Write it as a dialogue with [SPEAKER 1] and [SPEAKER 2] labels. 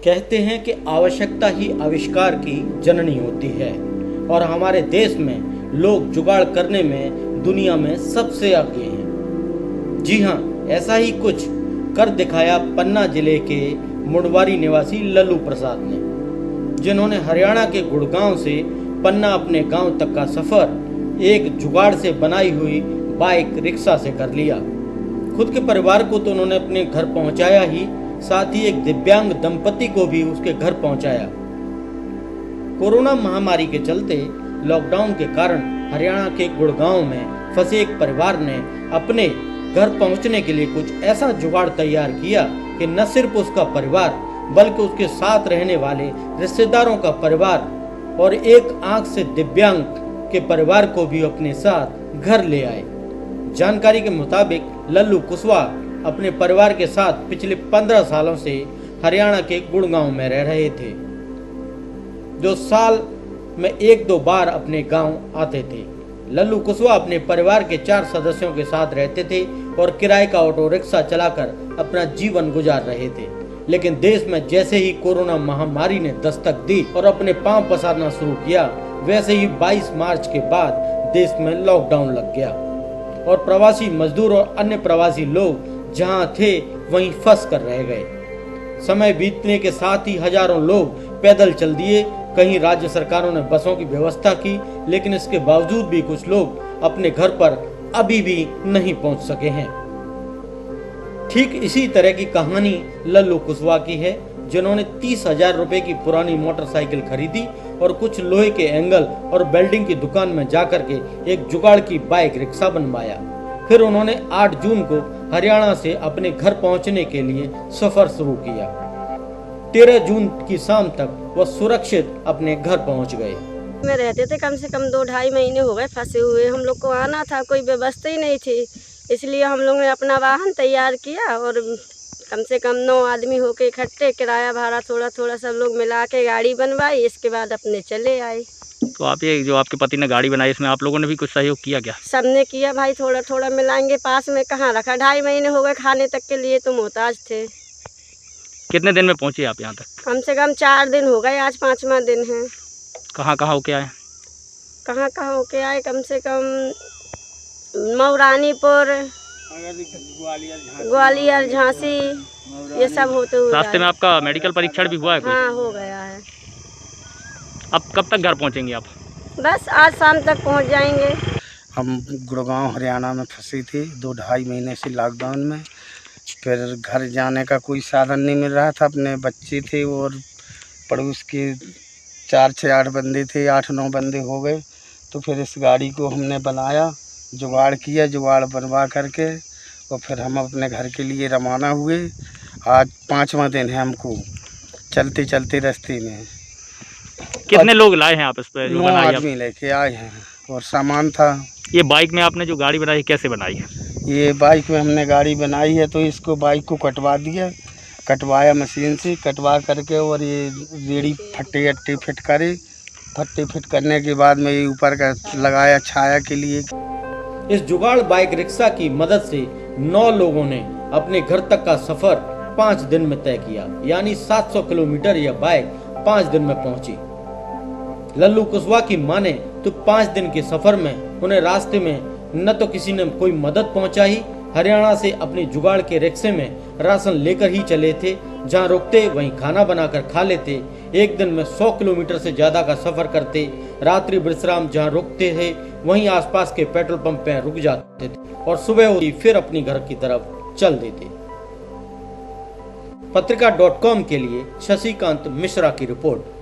[SPEAKER 1] कहते हैं कि आवश्यकता ही आविष्कार की जननी होती है और हमारे देश में लोग जुगाड़ करने में दुनिया में सबसे आगे हैं। जी हाँ, ऐसा ही कुछ कर दिखाया पन्ना जिले के मुंडवारी निवासी लल्लू प्रसाद ने, जिन्होंने हरियाणा के गुड़गांव से पन्ना अपने गांव तक का सफर एक जुगाड़ से बनाई हुई बाइक रिक्शा से कर लिया। खुद के परिवार को तो उन्होंने अपने घर पहुंचाया ही, साथ ही एक दिव्यांग दंपति को भी उसके घर पहुंचाया। कोरोना महामारी के चलते लॉकडाउन के कारण हरियाणा के गुड़गांव में फंसे एक परिवार ने अपने घर पहुंचने के लिए कुछ ऐसा जुगाड़ तैयार किया कि न सिर्फ उसका परिवार बल्कि उसके साथ रहने वाले रिश्तेदारों का परिवार और एक आंख से दिव्यांग के परिवार को भी अपने साथ घर ले आए। जानकारी के मुताबिक लल्लू कुशवाहा अपने परिवार के साथ पिछले 15 सालों से हरियाणा के गुड़गांव में रह रहे थे, जो साल में 1-2 बार अपने गांव आते थे। लल्लू कुशवाहा अपने परिवार के 4 सदस्यों के साथ रहते थे और किराए का ऑटो रिक्शा चलाकर अपना जीवन गुजार रहे थे। लेकिन देश में जैसे ही कोरोना महामारी ने दस्तक दी और अपने पांव पसारना शुरू किया, वैसे ही 22 मार्च के बाद देश में लॉकडाउन लग गया और प्रवासी मजदूर और अन्य प्रवासी लोग जहां थे वहीं फंस कर रह गए। समय बीतने के साथ ही हजारों लोग पैदल चल दिए। कहीं राज्य सरकारों ने बसों की व्यवस्था की, लेकिन इसके बावजूद भी कुछ लोग अपने घर पर अभी भी नहीं पहुंच सके हैं। ठीक इसी तरह की कहानी लल्लू कुशवाहा की है, जिन्होंने 30,000 रुपए की पुरानी मोटरसाइकिल खरीदी और कुछ लोहे के एंगल और वेल्डिंग की दुकान में जाकर के एक जुगाड़ की बाइक रिक्शा बनवाया। फिर उन्होंने 8 जून को हरियाणा से अपने घर पहुंचने के लिए सफर शुरू किया। 13 जून की शाम तक वह सुरक्षित अपने घर पहुंच गए।
[SPEAKER 2] में रहते थे, कम से कम 2-2.5 महीने हो गए फंसे हुए। हम लोग को आना था, कोई व्यवस्था ही नहीं थी, इसलिए हम लोग ने अपना वाहन तैयार किया और कम से कम 9 आदमी होके इकट्ठे, किराया भाड़ा थोड़ा थोड़ा सब लोग मिला के गाड़ी बनवाई। इसके बाद अपने चले आए।
[SPEAKER 3] तो आप ये जो आपके पति ने गाड़ी बनाई, इसमें आप लोगों ने भी कुछ सहयोग किया क्या?
[SPEAKER 2] सबने किया भाई, थोड़ा थोड़ा मिलाएंगे, पास में कहाँ रखा। 2.5 महीने हो गए, खाने तक के लिए तो मोहताज थे।
[SPEAKER 3] कितने दिन में पहुंचे आप यहाँ तक?
[SPEAKER 2] कम से कम 4 दिन हो गए, आज 5वां दिन है।
[SPEAKER 3] कहाँ कहाँ होके आए?
[SPEAKER 2] कहाँ कहाँ होके आए, कम से कम मऊरानीपुर, ग्वालियर, झांसी, ये सब होते हुए।
[SPEAKER 3] रास्ते में आपका मेडिकल परीक्षण भी हुआ है?
[SPEAKER 2] हाँ, हो गया है।
[SPEAKER 3] अब कब तक घर पहुंचेंगे आप?
[SPEAKER 2] बस आज शाम तक पहुंच जाएंगे।
[SPEAKER 4] हम गुड़गांव हरियाणा में फंसी थी 2-2.5 महीने से लॉकडाउन में। फिर घर जाने का कोई साधन नहीं मिल रहा था। अपने बच्चे थे और पड़ोस के 4-6-8 बंदे थे, 8-9 बंदे हो गए। तो फिर इस गाड़ी को हमने बनाया, जुगाड़ किया, जुगाड़ बनवा करके और फिर हम अपने घर के लिए रवाना हुए। आज 5वां दिन है हमको चलते चलते रास्ते में।
[SPEAKER 3] कितने लोग लाए हैं आप इस पे?
[SPEAKER 4] 9 आदमी लेके आए हैं और सामान था।
[SPEAKER 3] ये बाइक में आपने जो गाड़ी बनाई कैसे बनाई है?
[SPEAKER 4] ये बाइक में हमने गाड़ी बनाई है, तो इसको बाइक को कटवा दिया, कटवाया मशीन से, कटवा करके और ये रेडी फट्टे अट्टे फिट करे। फट्टे फिट करने के बाद में ये ऊपर का लगाया छाया के लिए।
[SPEAKER 1] इस जुगाड़ बाइक रिक्शा की मदद से 9 लोगों ने अपने घर तक का सफर 5 दिन में तय किया, यानी 700 किलोमीटर यह बाइक 5 दिन में पहुंची। लल्लू कुशवाहा की माने तो 5 दिन के सफर में उन्हें रास्ते में न तो किसी ने कोई मदद पहुंचाई। हरियाणा से अपनी जुगाड़ के रिक्शे में राशन लेकर ही चले थे, जहां रुकते वहीं खाना बनाकर खा लेते। एक दिन में 100 किलोमीटर से ज्यादा का सफर करते। रात्रि विश्राम जहां रुकते थे वहीं आसपास के पेट्रोल पंप पे रुक जाते थे और सुबह होती फिर अपनी घर की तरफ चल देते। पत्रिका.com के लिए शशिकांत मिश्रा की रिपोर्ट।